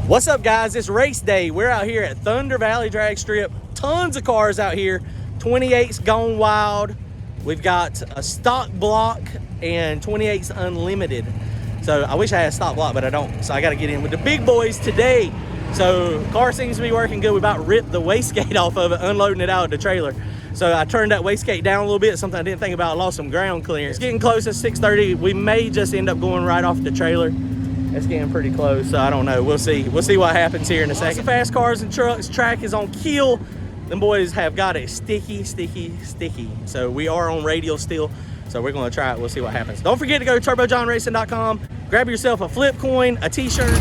What's up, guys? It's race day. We're out here at Thundervalley drag strip. Tons of cars out here. 28's gone wild. We've got a stock block and 28's unlimited. So I wish I had a stock block, but I don't. So I got to get in with the big boys today. So car seems to be working good. We about ripped the wastegate off of it, unloading it out of the trailer. So I turned that wastegate down a little bit, something I didn't think about. I lost some ground clearance. It's getting close at 6:30. We may just end up going right off the trailer. It's getting pretty close, so I don't know. We'll see. We'll see what happens here in a second. Fast cars and trucks. Track is on kill. Them boys have got it sticky. So we are on radial still. So we're going to try it. We'll see what happens. Don't forget to go to turbojohnracing.com. Grab yourself a flip coin, a t-shirt.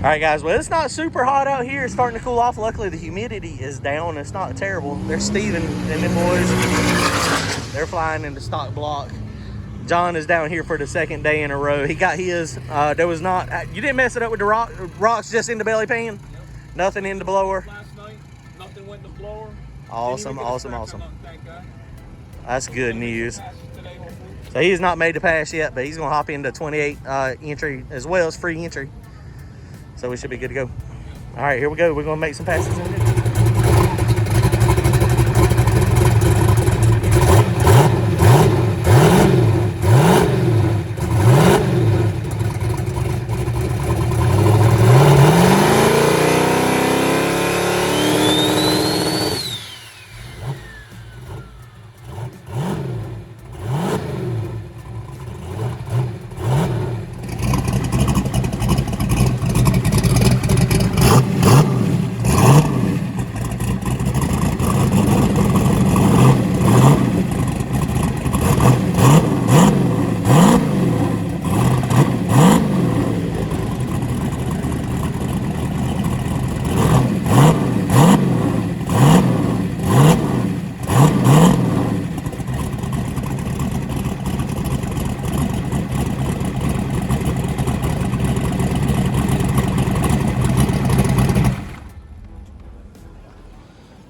All right, guys, well, it's not super hot out here. It's starting to cool off. Luckily, the humidity is down. It's not terrible. There's Steven and them boys. They're flying in the stock block. John is down here for the second day in a row. He got his. There was not, you didn't mess it up with the rocks just in the belly pan? Nope. Nothing in the blower? Last night, nothing went in the blower. Awesome. That's good news. So he has not made the pass yet, but he's going to hop into 28 entry as well as free entry. So we should be good to go. All right, here we go. We're going to make some passes in there.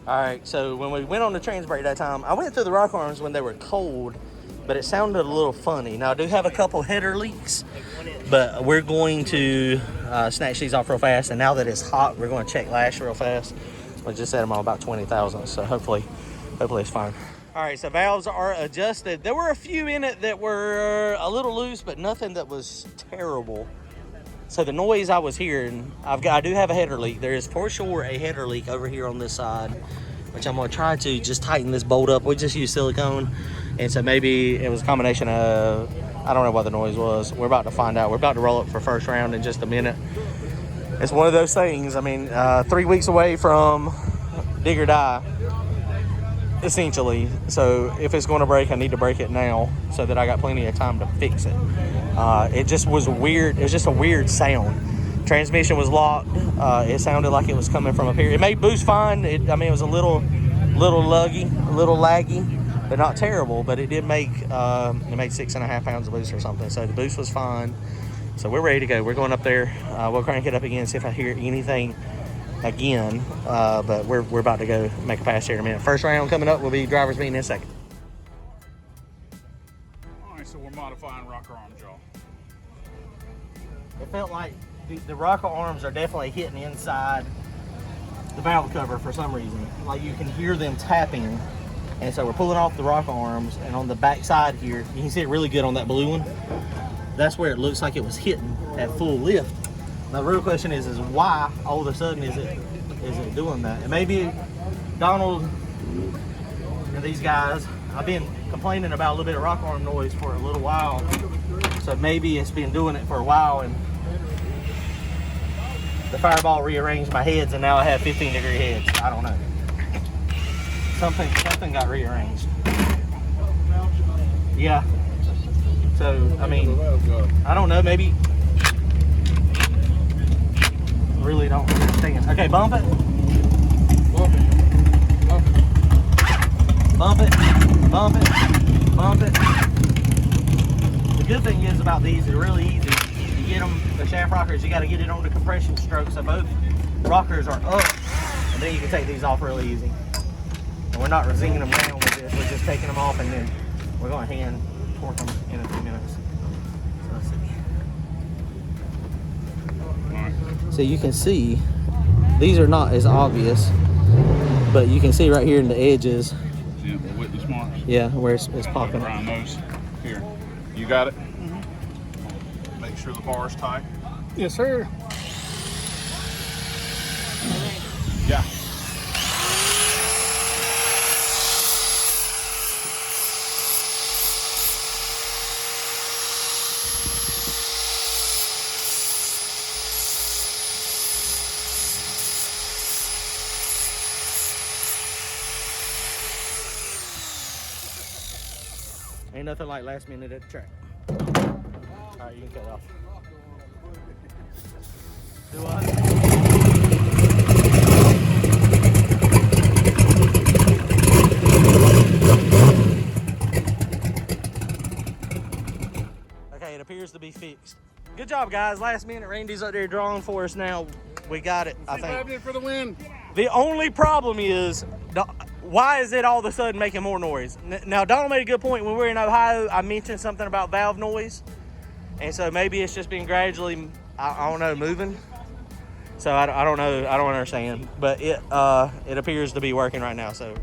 All right, so when we went on the trans brake that time, I went through the rock arms when they were cold, but it sounded a little funny. Now, I do have a couple header leaks, but we're going to snatch these off real fast. And now that it's hot, we're going to check lash real fast. I just set them on about 20,000, so hopefully it's fine. All All right, so valves are adjusted. There were a few in it that were a little loose, but nothing that was terrible. So the noise I was hearing, I do have a header leak. There is for sure a header leak over here on this side, which I'm gonna try to just tighten this bolt up. We just use silicone, and so maybe it was a combination of, I don't know what the noise was. We're about to find out. We're about to roll up for first round in just a minute. It's one of those things. I mean, 3 weeks away from dig or die, essentially. So if it's going to break, I need to break it now so that I got plenty of time to fix it. It just was weird. It was just a weird sound. Transmission was locked. It sounded like it was coming from up here. It made boost fine. It was a little laggy, but not terrible. But it did make it made 6.5 pounds of boost or something. So the boost was fine. So we're ready to go. We're going up there. We'll crank it up again, see if I hear anything again. But we're about to go make a pass here in a minute. First round coming up will be driver's meeting in a second. All right, so we're modifying rocker arm jaw. It felt like the rocker arms are definitely hitting inside the valve cover for some reason. Like you can hear them tapping. And so we're pulling off the rocker arms, and on the back side here, you can see it really good on that blue one. That's where it looks like it was hitting at full lift. Now the real question is why all of a sudden is it doing that? And maybe Donald and these guys, I've been complaining about a little bit of rocker arm noise for a little while. So maybe it's been doing it for a while, and the Fireball rearranged my heads, and now I have 15-degree heads. I don't know. Something got rearranged. Yeah. So, I mean, I don't know, maybe. Really don't understand. Okay, bump it. Bump it. Bump it. Bump it. Bump it. The good thing is about these, they're really easy. You get them, the shaft rockers, you got to get it on the compression stroke so both rockers are up, and then you can take these off really easy. And we're not zinging them down with this, we're just taking them off, and then we're going to hand torque them in a few minutes. So let's see. So you can see, these are not as obvious, but you can see right here in the edges. Yeah, the witness marks. Yeah, where it's popping. Around those. Here, you got it? Mm-hmm. Make sure the bar is tight. Yes, sir. Yeah. Ain't nothing like last minute at the track. All right, you can cut it off. Do what? Okay, it appears to be fixed. Good job, guys. Last minute, Randy's up there drawing for us now. We got it, I think. For the win. The only problem is, why is it all of a sudden making more noise? Now, Donald made a good point. When we were in Ohio, I mentioned something about valve noise. And so maybe it's just been gradually, I don't know, moving. So I don't know. I don't understand. But it appears to be working right now. So.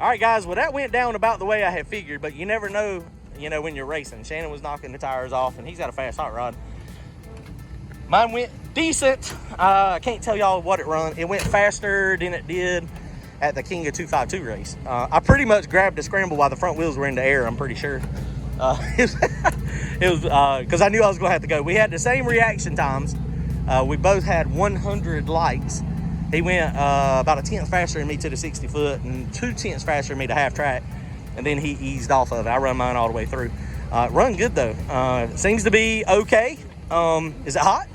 All right, guys, well, that went down about the way I had figured, but you never know, you know, when you're racing. Shannon was knocking the tires off, and he's got a fast hot rod. Mine went decent. I can't tell y'all what it run. It went faster than it did at the King of 252 race. I pretty much grabbed the scramble while the front wheels were in the air, I'm pretty sure. It was because I knew I was going to have to go. We had the same reaction times. We both had 100 likes. He went about a tenth faster than me to the 60 foot and 2/10 faster than me to half track. And then he eased off of it. I run mine all the way through. Run good though. Seems to be okay. Is it hot?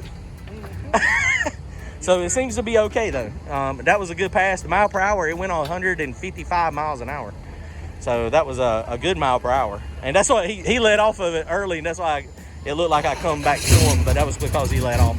So it seems to be okay though. That was a good pass. The mile per hour, it went on 155 miles an hour. So that was a good mile per hour. And that's why he let off of it early, and that's why it looked like I come back to him, but that was because he let off.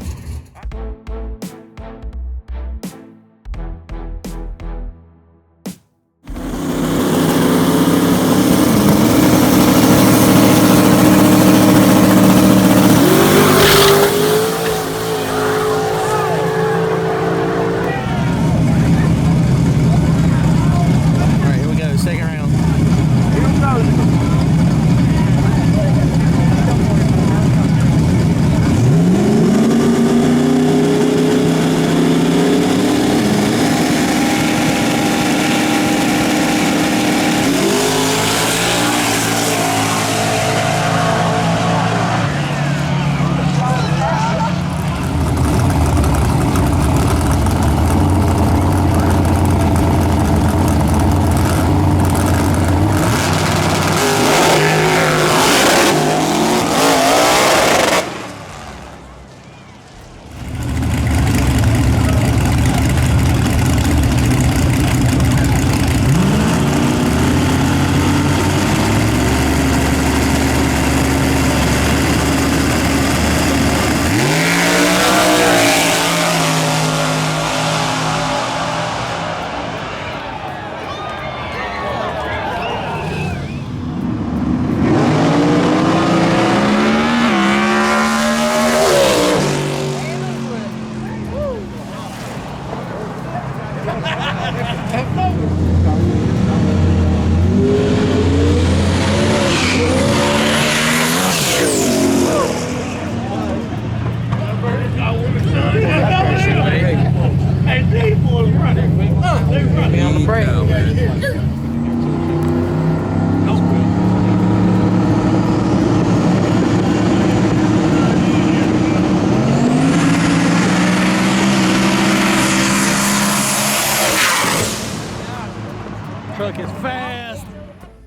Truck is fast.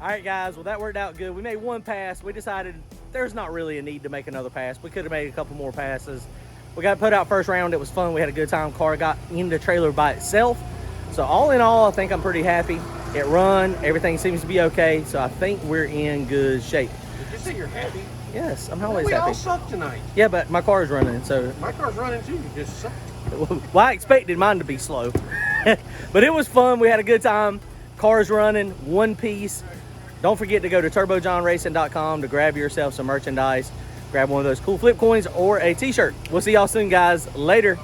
All right, guys, well, that worked out good. We made one pass. We decided there's not really a need to make another pass. We could have made a couple more passes. We got put out first round. It was fun. We had a good time. Car got in the trailer by itself. So all in all, I think I'm pretty happy. It run. Everything seems to be okay. So I think we're in good shape. Did you say you're happy? Yes, I'm always we happy. all suck tonight. Yeah, but my car is running, so. My car's running too. You just suck. Well, I expected mine to be slow. But it was fun. We had a good time. Car's running, one piece. Don't forget to go to turbojohnracing.com to grab yourself some merchandise. Grab one of those cool flip coins or a t-shirt. We'll see y'all soon, guys. Later.